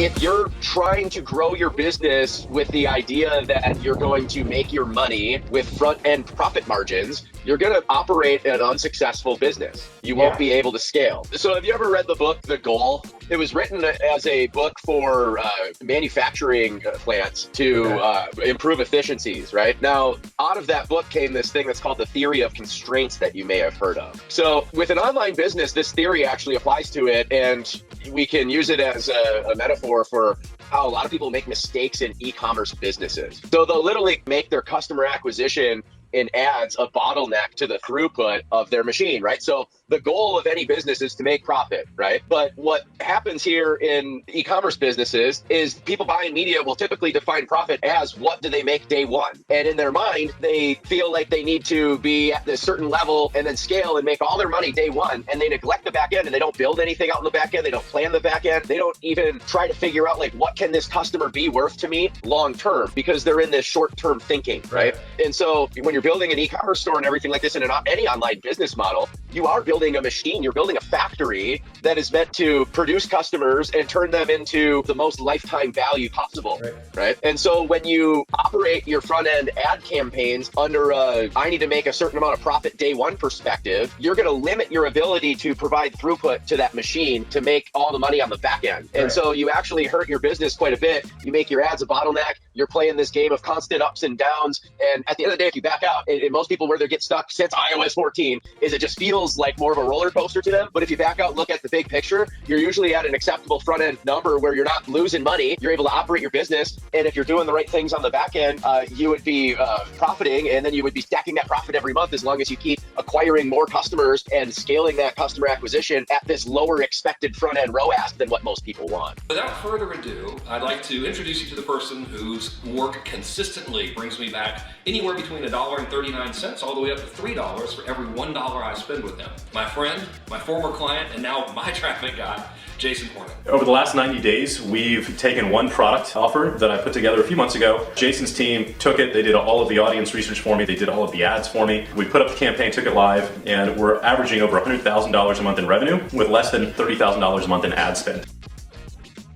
If you're trying to grow your business with the idea that you're going to make your money with front-end profit margins, you're going to operate an unsuccessful business. You won't be able to scale. So have you ever read the book, The Goal? It was written as a book for manufacturing plants to improve efficiencies, right? Now, out of that book came this thing that's called the theory of constraints that you may have heard of. So with an online business, this theory actually applies to it, and we can use it as a metaphor for how a lot of people make mistakes in e-commerce businesses. So they'll literally make their customer acquisition in ads a bottleneck to the throughput of their machine, right? So the goal of any business is to make profit, right? But what happens here in e-commerce businesses is people buying media will typically define profit as what do they make day one. And in their mind, they feel like they need to be at this certain level and then scale and make all their money day one. And they neglect the back end, and they don't build anything out in the back end. They don't plan the back end. They don't even try to figure out, like, what can this customer be worth to me long term, because they're in this short term thinking, right? And so when you're building an e-commerce store and everything like this in any online business model, you are building a machine, you're building a factory that is meant to produce customers and turn them into the most lifetime value possible, right? And so when you operate your front end ad campaigns under I need to make a certain amount of profit day one perspective, you're going to limit your ability to provide throughput to that machine to make all the money on the back end. And so you actually hurt your business quite a bit. You make your ads a bottleneck. You're playing this game of constant ups and downs. And at the end of the day, if you back out, and most people where they get stuck since iOS 14 is it just feels like more of a roller coaster to them. But if you back out, look at the big picture, you're usually at an acceptable front end number where you're not losing money. You're able to operate your business. And if you're doing the right things on the back end, you would be profiting, and then you would be stacking that profit every month as long as you keep acquiring more customers and scaling that customer acquisition at this lower expected front end ROAS than what most people want. Without further ado, I'd like to introduce you to the person whose work consistently brings me back anywhere between $1.39 all the way up to $3 for every $1 I spend with him. My friend, my former client, and now my traffic guy, Jason Hornick. Over the last 90 days, we've taken one product offer that I put together a few months ago. Jason's team took it, they did all of the audience research for me, they did all of the ads for me. We put up the campaign, took it live, and we're averaging over $100,000 a month in revenue with less than $30,000 a month in ad spend.